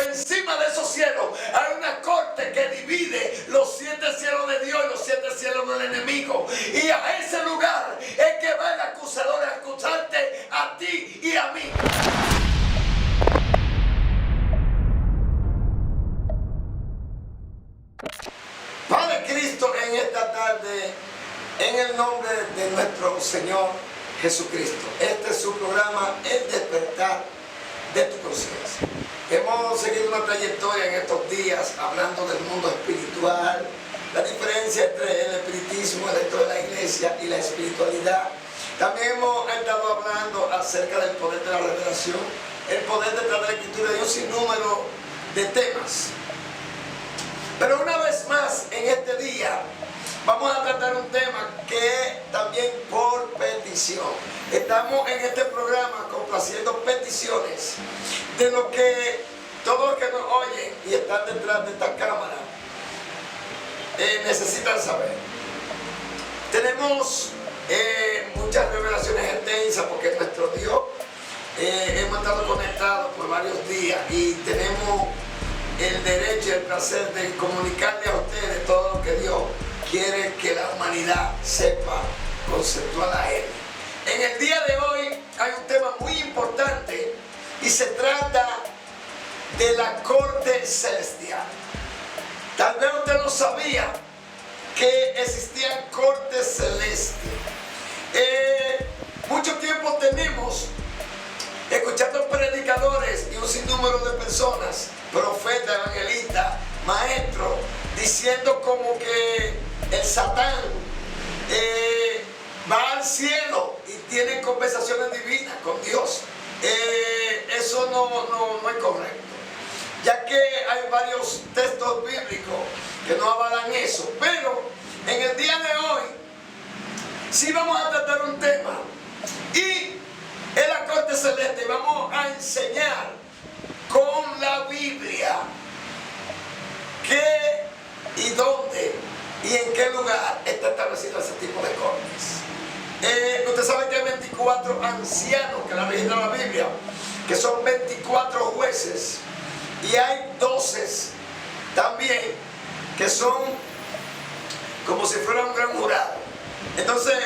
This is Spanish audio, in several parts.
encima de esos cielos hay una corte que divide los 7 cielos de Dios y los 7 cielos del enemigo. Y a ese lugar es que va el acusador a acusarte a ti y a mí. Padre Cristo, en esta tarde, en el nombre de nuestro Señor Jesucristo, este es su programa, El Despertar de tu Conciencia. Hemos seguido una trayectoria en estos días hablando del mundo espiritual, la diferencia entre el espiritismo dentro de la iglesia y la espiritualidad. También hemos estado hablando acerca del poder de la revelación, el poder detrás de la escritura y un sinnúmero de temas. Pero una vez más, en este día, vamos a tratar un tema que también por petición. Estamos en este programa complaciendo peticiones de lo que todos los que nos oyen y están detrás de esta cámara necesitan saber. Tenemos muchas revelaciones extensas porque nuestro Dios hemos estado conectados por varios días y tenemos el derecho y el placer de comunicarle a ustedes todo lo que Dios quiere que la humanidad sepa conceptual a Él. En el día de hoy hay un tema muy importante y se trata de la corte celestial. Tal vez usted no sabía que existían cortes celestes. Mucho tiempo tenemos escuchando predicadores y un sinnúmero de personas, profetas, evangelistas, maestros, diciendo como que el Satán va al cielo y tiene conversaciones divinas con Dios. Eso no es correcto, ya que hay varios textos bíblicos que no avalan eso. Pero en el día de hoy sí vamos a tratar un tema y en la corte celeste vamos a enseñar con la Biblia qué y dónde y en qué lugar está establecido ese tipo de cortes. Usted sabe que hay 24 ancianos que la registra la Biblia, que son 24 jueces, y hay 12 también que son como si fuera un gran jurado. Entonces,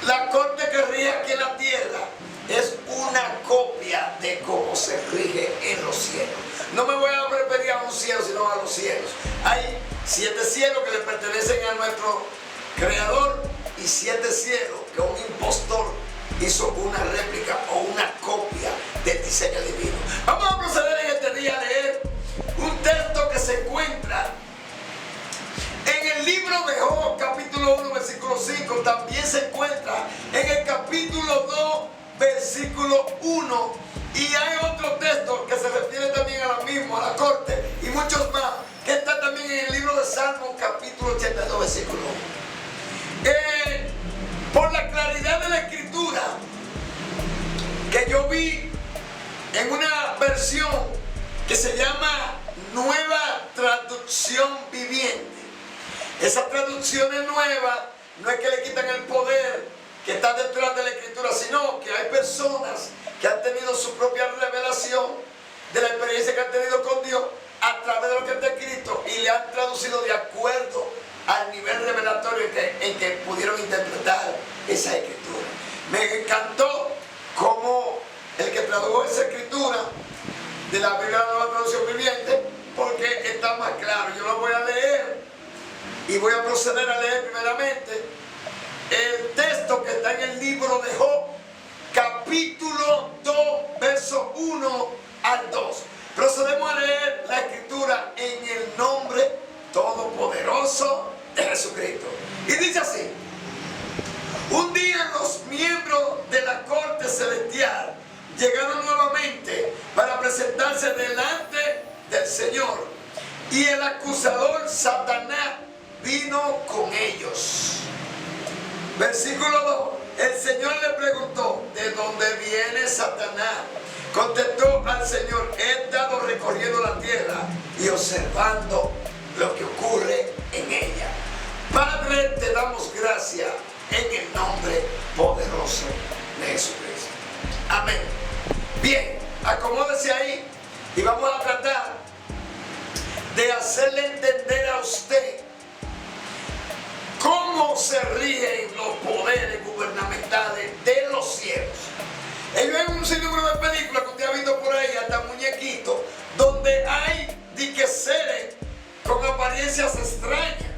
la corte que rige aquí en la tierra es una copia de cómo se rige en los cielos. No me voy a referir a un cielo, sino a los cielos. Hay 7 cielos que le pertenecen a nuestro Creador y 7 cielos que un impostor hizo una réplica o una copia del diseño divino. Vamos a proceder en este día a leer un texto que se encuentra en el libro de Job, capítulo 1, versículo 5. También se encuentra en el capítulo 2, versículo 1, y hay otro texto que se refiere también a lo mismo, a la corte, y muchos más, que está también en el libro de Salmos, capítulo 82, versículo 1. Por la claridad de la escritura que yo vi en una versión que se llama Nueva Traducción Viviente. Esa traducción es nueva, no es que le quitan el poder que está detrás de la escritura, sino que hay personas que han tenido su propia revelación de la experiencia que han tenido con Dios a través de lo que está escrito y le han traducido de acuerdo al nivel revelatorio en que pudieron interpretar esa escritura. Me encantó cómo el que tradujo esa escritura de la Biblia de la Nueva Traducción Viviente, porque está más claro. Yo lo voy a leer y voy a proceder a leer primeramente el texto que está en el libro de Job, capítulo 2, verso 1 al 2. Procedemos a leer la escritura en el nombre todopoderoso de Jesucristo. Y dice así: un día los miembros de la corte celestial llegaron nuevamente para presentarse delante del Señor, y el acusador Satanás vino con ellos. Versículo 2. El Señor le preguntó: ¿de dónde viene Satanás? Contestó al Señor: he estado recorriendo la tierra y observando lo que ocurre en ella. Padre, te damos gracias en el nombre poderoso de Jesucristo. Amén. Bien, acomódese ahí y vamos a tratar de hacerle entender a usted cómo se rigen los poderes gubernamentales de los cielos. Ellos hay un sinnúmero de películas que usted ha visto por ahí, hasta muñequitos, donde hay seres con apariencias extrañas.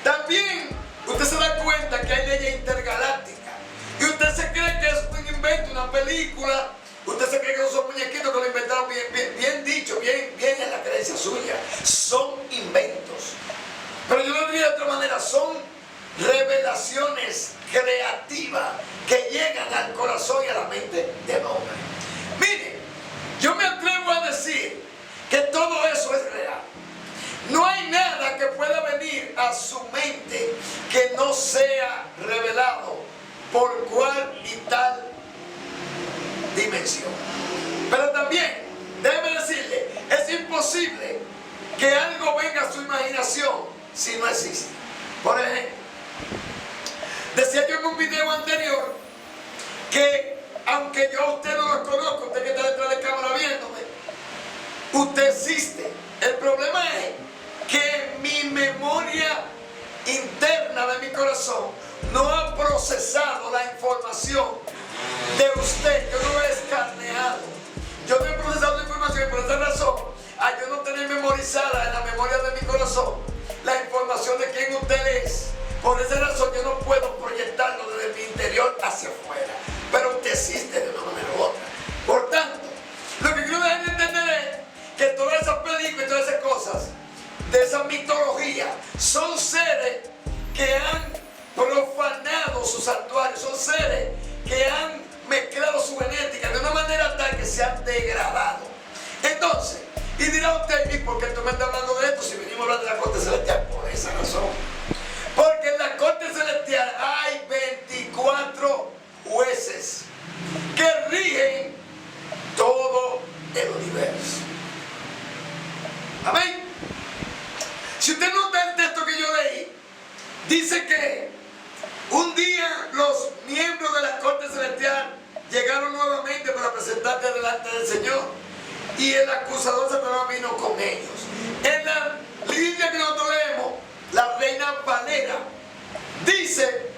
También usted se da cuenta que hay leyes intergalácticas y usted se cree que es un invento, una película. Usted se cree que son muñequitos que lo inventaron bien dicho, bien en la creencia suya. Son inventos. Pero yo lo diría de otra manera, son revelaciones creativas que llegan al corazón y a la mente del hombre. Mire, yo me atrevo a decir que todo eso es real. No hay nada que pueda venir a su mente que no sea revelado por cual y tal dimensión. Pero también, déjeme decirle, es imposible que algo venga a su imaginación si no existe. Por ejemplo, decía yo en un video anterior que aunque yo a usted no lo conozco, usted que está detrás de cámara viéndome, usted existe. El problema es que mi memoria interna de mi corazón no ha procesado la información de usted. Yo no lo he escaneado. Yo no he procesado la información y por esa razón, al yo no tener memorizada en la memoria de mi corazón la información de quién usted es, por esa razón yo no puedo proyectarlo desde mi interior hacia afuera. Pero usted existe de una manera u otra. Por tanto, lo que quiero dejar de entender es que todas esas películas y todas esas cosas de esa mitología son seres que han profanado sus santuarios, son seres que han mezclado su genética de una manera tal que se han degradado. Entonces, y dirá usted, ¿y por qué tú me estás hablando de esto si venimos a hablar de la corte celestial? Por esa razón. Porque en la corte celestial hay 24 jueces que rigen todo el universo. Amén. Si usted nota el texto que yo leí, dice que un día los miembros de la corte celestial llegaron nuevamente para presentarse delante del Señor y el acusador Satanás vino con ellos. En la Biblia que nosotros leemos, la Reina Valera dice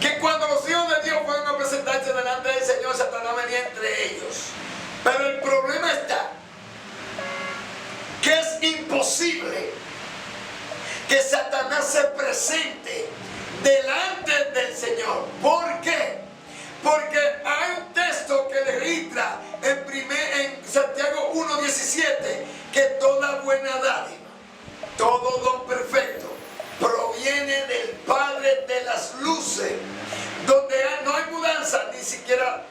que cuando los hijos de Dios fueron a presentarse delante del Señor, Satanás venía entre ellos. Pero el problema está que es imposible que Satanás se presente delante del Señor. ¿Por qué? Porque hay un texto que le registra en Santiago 1:17 que toda buena dádiva, todo don perfecto proviene del Padre de las luces, donde no hay mudanza ni siquiera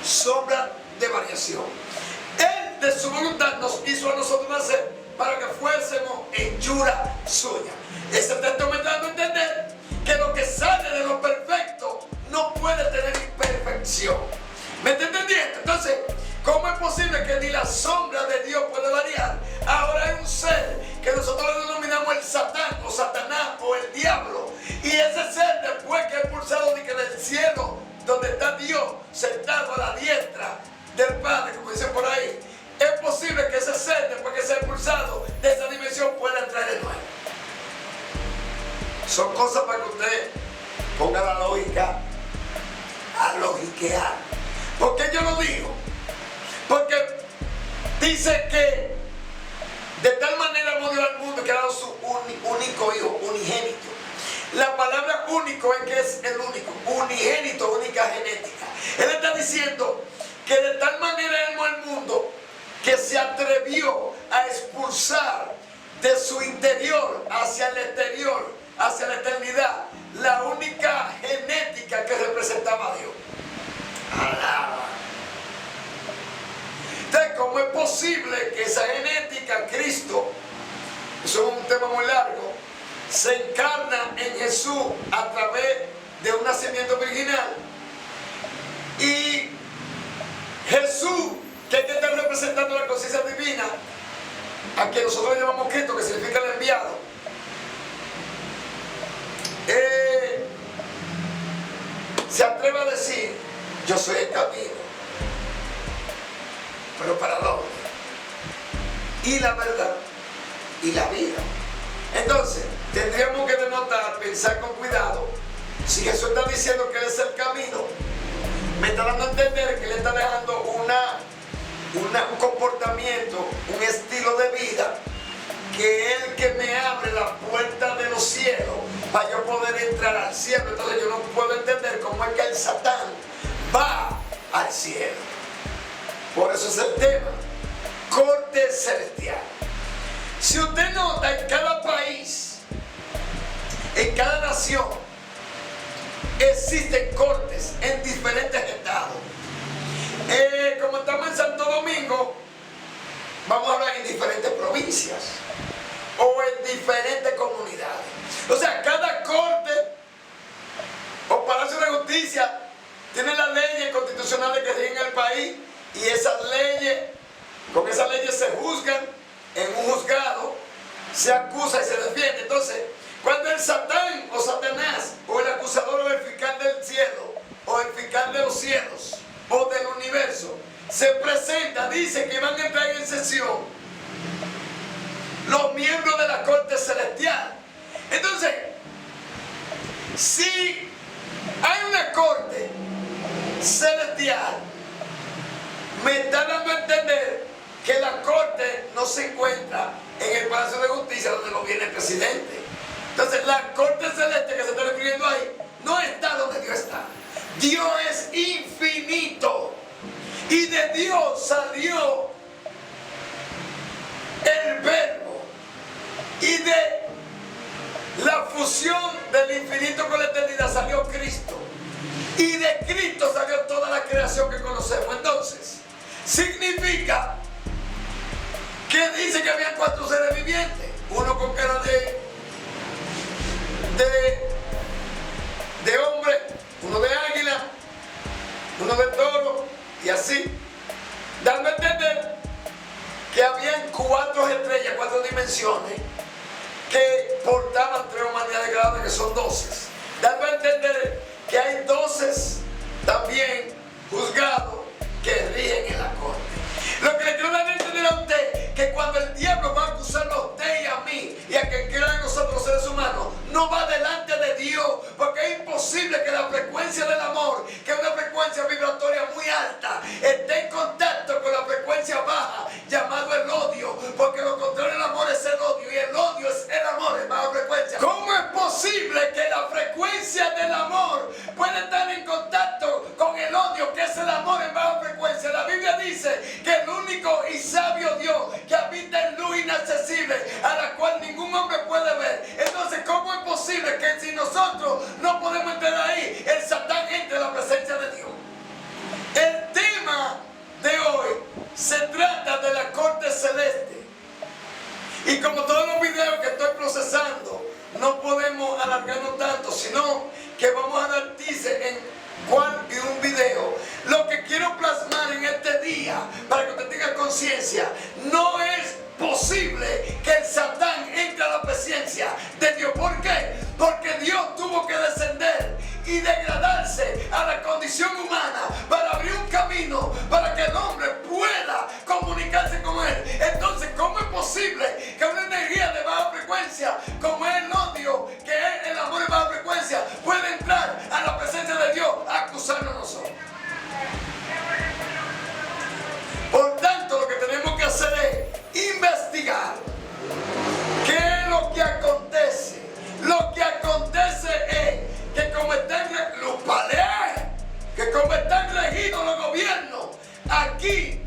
sombra de variación. Él de su voluntad nos hizo a nosotros nacer para que fuésemos hechura suya. Ese texto me está dando a entender que lo que sale de lo perfecto no puede tener imperfección. ¿Me está entendiendo? Entonces, ¿cómo es posible que ni la sombra de Dios puede variar? Ahora hay un ser que nosotros le denominamos el Satán o Satanás o el diablo. Y ese ser, después que es expulsado del cielo, donde está Dios sentado a la diestra del Padre, como dicen por ahí, es posible que ese ser, después que sea expulsado de esa dimensión, pueda entrar de nuevo. Son cosas para que usted ponga la lógica a logiquear. ¿Por qué yo lo digo? Porque dice que de tal manera amó Dios al mundo que ha dado su único hijo, unigénito. La palabra único es que es el único, unigénito, única genética. Él está diciendo que de tal manera amó al mundo que se atrevió a expulsar de su interior hacia el exterior, hacia la eternidad, la única genética que representaba a Dios. Alaba. Entonces, ¿cómo es posible que esa genética, Cristo, eso es un tema muy largo, se encarna en Jesús a través de un nacimiento virginal? Y Jesús, que es que está representando la conciencia divina, a quien nosotros llamamos Cristo, que significa el enviado, se atreve a decir: yo soy el camino, pero ¿para dónde? Y la verdad y la vida. Entonces, tendríamos que denotar, pensar con cuidado. Si Jesús está diciendo que Él es el camino, me está dando a entender que Él está dejando un comportamiento, un estilo de vida, que es el que me abre la puerta de los cielos para yo poder entrar al cielo. Entonces yo no puedo entender cómo es que el Satán va al cielo. Por eso es el tema, corte celestial. Si usted nota, en cada país, en cada nación, existen cortes en diferentes estados. Como estamos en Santo Domingo, vamos a hablar en diferentes provincias o en diferentes comunidades. O sea, cada corte o palacio de justicia tiene las leyes constitucionales que rigen el país, y esas leyes, con esas leyes se juzgan en un juzgado, se acusa y se defiende. Entonces, cuando el Satán o Satanás o el acusador o el fiscal del cielo o el fiscal de los cielos o del universo se presenta, dice que van a entrar en sesión los miembros de la corte celestial. Entonces, si hay una corte celestial, me está dando a entender que la corte no se encuentra en el Palacio de Justicia donde gobierna el presidente. Entonces, la corte celeste que se está refiriendo ahí no está donde Dios está. Dios es infinito, y de Dios salió el verbo, y de la fusión del infinito con la eternidad salió Cristo, y de Cristo salió toda la creación que conocemos. Entonces, significa que dice que había 4 seres vivientes, uno con cara de hombre, uno de águila, uno de toro, y así, dando a entender que habían 4 estrellas, 4 dimensiones, que portaban 3 humanidades cada una, que son 12, dando a entender que hay 12 también juzgados que rigen en la corte. Lo que le quiero dar a entender a usted, que cuando el diablo va a acusarlo a usted y a mí y a quien quiera de nosotros los seres humanos, no va delante de Dios, porque es imposible que la frecuencia del amor, que es una frecuencia vibratoria muy alta, esté en contacto con la frecuencia baja, llamado el odio, porque lo contrario del amor es el odio, y el odio es el amor en baja frecuencia. ¿Cómo es posible que la frecuencia del amor pueda estar en contacto con el odio, que es el amor en baja frecuencia? La Biblia dice que el único y sabio Dios que habita en luz inaccesible, a la cual ningún hombre puede ver. Entonces, ¿cómo es posible que si nosotros no podemos entrar ahí, el Satán entre en la presencia de Dios? El tema de hoy se trata de la corte celeste, y como todos los videos que estoy procesando, no podemos alargarnos tanto, sino que vamos a dar teaser en cuál y un video. Lo que quiero plasmar en este día, para que usted tenga conciencia, no es posible que el Satán entre a la presencia de Dios. ¿Por qué? Porque Dios tuvo que descender y degradarse a la condición humana para abrir un camino para que el hombre pueda comunicarse con Él. Entonces, ¿cómo es posible que una energía de baja frecuencia, como es el odio, que es el amor de baja frecuencia, pueda entrar a la presencia de Dios a acusarnos a nosotros? Por tanto, lo que tenemos que hacer es investigar qué es lo que acontece. Lo que acontece es que como están regidos los gobiernos aquí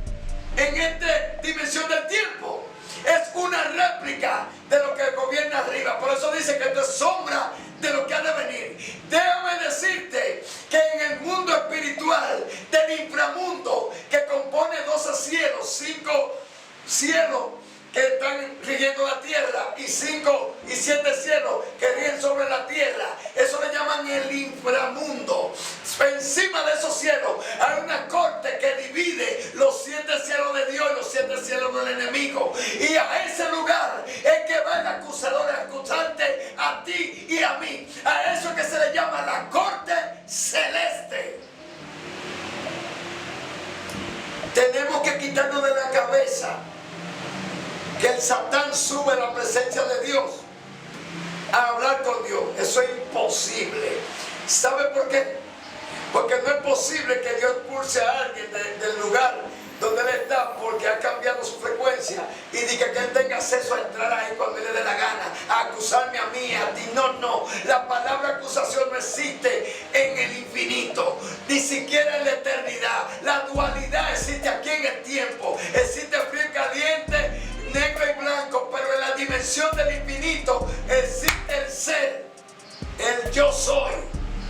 en esta dimensión del tiempo, es una réplica de lo que gobierna arriba. Por eso dice que esto es sombra de lo que ha de venir. Déjame decirte que en el mundo espiritual del inframundo, que compone 12 cielos, 5 cielos que están rigiendo la tierra y 5 y 7 cielos que rigen sobre la tierra, eso le llaman el inframundo. Encima de esos cielos hay una corte que divide los 7 cielos de Dios y los 7 cielos del enemigo, y a ese lugar es que va el acusador a acusarte a ti y a mí. A eso es que se le llama la corte celeste. Tenemos que quitarnos de la cabeza que el Satán sube a la presencia de Dios a hablar con Dios. Eso es imposible. ¿Sabe por qué? Porque no es posible que Dios expulse a alguien del lugar donde él está porque ha cambiado su frecuencia y diga que él tenga acceso a entrar ahí cuando él le dé la gana, a acusarme a mí, a ti. No, no. La palabra acusación no existe en el infinito, ni siquiera en la eternidad. La dualidad existe aquí en el tiempo. Existe frío y caliente, negro y blanco, pero en la dimensión del infinito existe el ser, el yo soy,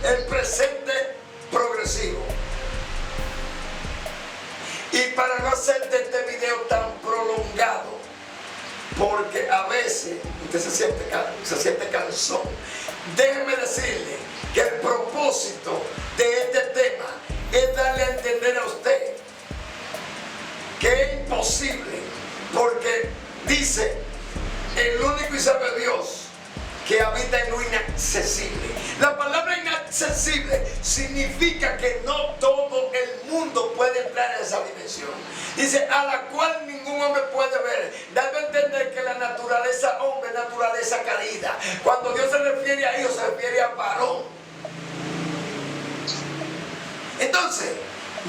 el presente progresivo. Y para no hacer de este video tan prolongado, porque a veces usted se siente cansón, déjeme decirle que el propósito de este tema es darle a entender a usted que es imposible, porque dice el único y sabio Dios que habita en lo inaccesible. La palabra inaccesible significa que no todo el mundo puede entrar en esa dimensión. Dice, a la cual ningún hombre puede ver. Dando a entender que la naturaleza hombre es naturaleza caída. Cuando Dios se refiere a hijo, se refiere a varón. Entonces,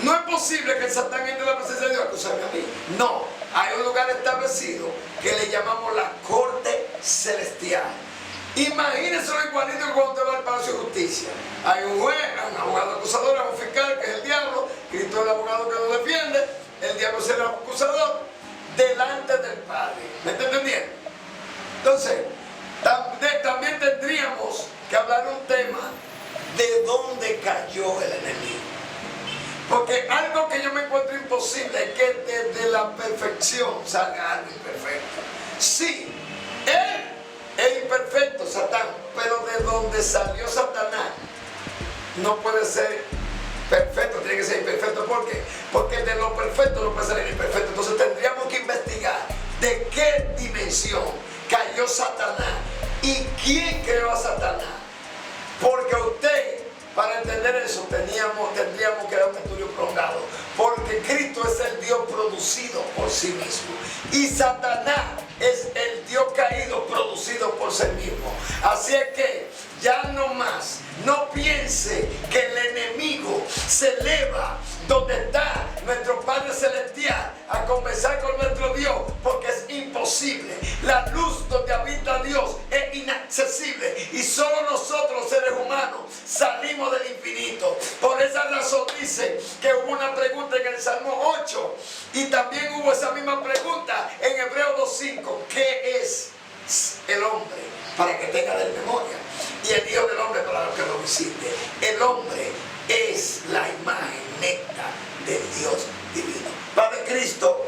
no es posible que el Satán entre en la presencia de Dios a acusarme a mí. No, hay un lugar establecido que le llamamos la corte celestial. Imagínense lo igualito que cuando usted va al Palacio de Justicia. Hay un juez, un abogado acusador, un fiscal que es el diablo, Cristo es el abogado que lo defiende, el diablo es el acusador, delante del Padre. ¿Me está entendiendo? Entonces, también tendríamos que hablar un tema de dónde cayó el enemigo. Porque algo que yo me encuentro imposible es que desde la perfección salga algo imperfecto. Sí, él es imperfecto, Satán, pero de donde salió Satanás no puede ser perfecto, tiene que ser imperfecto. ¿Por qué? Porque de lo perfecto no puede salir imperfecto. Entonces tendríamos que investigar de qué dimensión cayó Satanás y quién creó a Satanás. Porque usted, para entender eso, tendríamos que dar un estudio prolongado. Porque Cristo es el Dios producido por sí mismo. Y Satanás es el Dios caído producido por sí mismo. Así es que ya no más, no piense que el enemigo se eleva donde está nuestro Padre Celestial a conversar con nuestro Dios, porque es imposible. La luz donde habita Dios es inaccesible y solo nosotros los seres humanos salimos del infinito. Por esa razón dice que hubo una pregunta en el Salmo 8 y también hubo esa misma pregunta en Hebreos 2:5. ¿Qué es el hombre para que tenga de memoria? Y el Hijo del hombre para que lo visite. El hombre es la imagen neta del Dios divino. Padre Cristo,